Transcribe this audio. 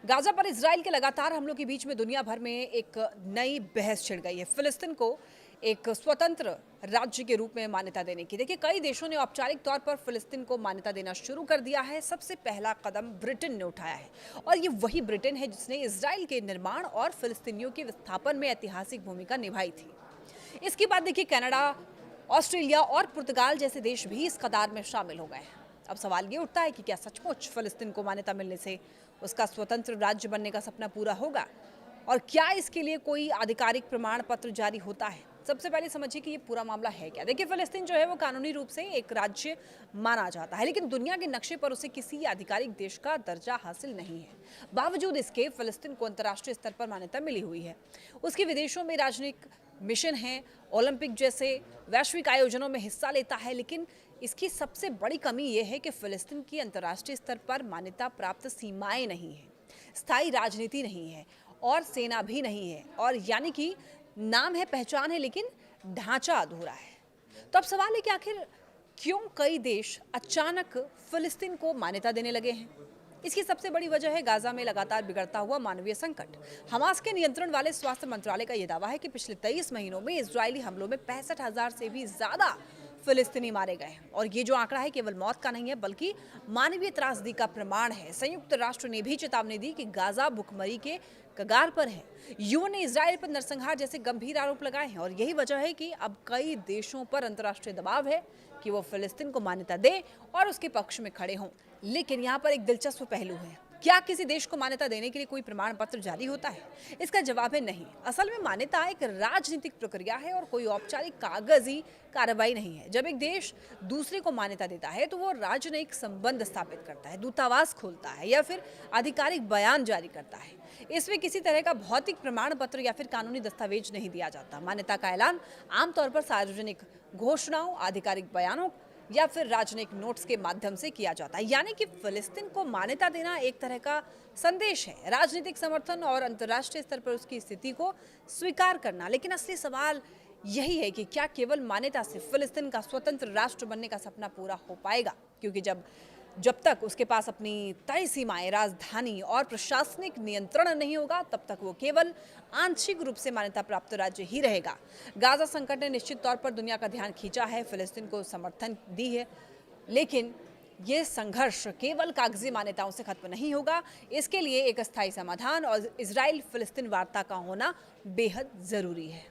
Gaza पर Israel के लगातार हमलों के बीच में दुनिया भर में एक नई बहस छिड़ गई है। फिलिस्तीन को एक स्वतंत्र राज्य के रूप में मान्यता देने की। देखिए, कई देशों ने औपचारिक तौर पर फिलिस्तीन को मान्यता देना शुरू कर दिया है। सबसे पहला कदम ब्रिटेन ने उठाया है और ये वही ब्रिटेन है जिसने इजराइल के निर्माण और फिलिस्तीनियों के विस्थापन में ऐतिहासिक भूमिका निभाई थी। इसके बाद देखिए, कनाडा, ऑस्ट्रेलिया और पुर्तगाल जैसे देश भी इस कतार में शामिल हो गए हैं। अब सवाल ये उठता है कि क्या सचमुच फिलिस्तीन को मान्यता मिलने से उसका स्वतंत्र राज्य बनने का सपना पूरा होगा, और क्या इसके लिए कोई आधिकारिक प्रमाण पत्र जारी होता है? सबसे पहले समझिए कि ये पूरा मामला है क्या। देखिए, फिलिस्तीन जो है वो कानूनी रूप से एक राज्य माना जाता है, लेकिन दुनिया के नक्शे पर उसे किसी आधिकारिक देश का दर्जा हासिल नहीं है। बावजूद इसके फिलिस्तीन को अंतर्राष्ट्रीय स्तर पर मान्यता मिली हुई है। उसके विदेशों में राजनयिक मिशन है, ओलंपिक जैसे वैश्विक आयोजनों में हिस्सा लेता है, लेकिन इसकी सबसे बड़ी कमी यह है कि फिलिस्तीन की अंतर्राष्ट्रीय स्तर पर मान्यता प्राप्त सीमाएं नहीं है, स्थायी राजनीति नहीं है और सेना भी नहीं है, और यानी कि नाम है, पहचान है, लेकिन ढांचा अधूरा है। तो अब सवाल है कि आखिर क्यों कई देश अचानक फिलिस्तीन को मान्यता देने लगे हैं? इसकी सबसे बड़ी वजह है गाजा में लगातार बिगड़ता हुआ मानवीय संकट। हमास के नियंत्रण वाले स्वास्थ्य मंत्रालय का यह दावा है कि पिछले 23 महीनों में इजरायली हमलों में 65,000 से भी ज्यादा फिलिस्तीनी मारे गए हैं, और ये जो आंकड़ा है केवल मौत का नहीं है बल्कि मानवीय त्रासदी का प्रमाण है। संयुक्त राष्ट्र ने भी चेतावनी दी कि गाजा भुखमरी के कगार पर है। यूएन ने इजरायल पर नरसंहार जैसे गंभीर आरोप लगाए हैं, और यही वजह है कि अब कई देशों पर अंतर्राष्ट्रीय दबाव है कि वो फिलिस्तीन को मान्यता दे और उसके पक्ष में खड़े हों। लेकिन यहाँ पर एक दिलचस्प पहलू है, क्या किसी देश को मान्यता देने के लिए कोई प्रमाण पत्र जारी होता है? इसका जवाब है नहीं। असल में मान्यता एक राजनीतिक प्रक्रिया है और कोई औपचारिक कागजी कार्रवाई नहीं है। जब एक देश दूसरे को मान्यता देता है तो वो राजनयिक संबंध स्थापित करता है, दूतावास खोलता है या फिर आधिकारिक बयान जारी करता है। इसमें किसी तरह का भौतिक प्रमाण पत्र या फिर कानूनी दस्तावेज नहीं दिया जाता। मान्यता का ऐलान आमतौर पर सार्वजनिक घोषणाओं, आधिकारिक बयानों या फिर राजनयिक नोट्स के माध्यम से किया जाता है। यानी कि फिलिस्तीन को मान्यता देना एक तरह का संदेश है, राजनीतिक समर्थन और अंतर्राष्ट्रीय स्तर पर उसकी स्थिति को स्वीकार करना। लेकिन असली सवाल यही है कि क्या केवल मान्यता से फिलिस्तीन का स्वतंत्र राष्ट्र बनने का सपना पूरा हो पाएगा? क्योंकि जब तक उसके पास अपनी तय सीमाएं, राजधानी और प्रशासनिक नियंत्रण नहीं होगा, तब तक वो केवल आंशिक रूप से मान्यता प्राप्त राज्य ही रहेगा। गाजा संकट ने निश्चित तौर पर दुनिया का ध्यान खींचा है, फिलिस्तीन को समर्थन दी है, लेकिन ये संघर्ष केवल कागजी मान्यताओं से खत्म नहीं होगा। इसके लिए एक अस्थायी समाधान और इजराइल फिलिस्तीन वार्ता का होना बेहद जरूरी है।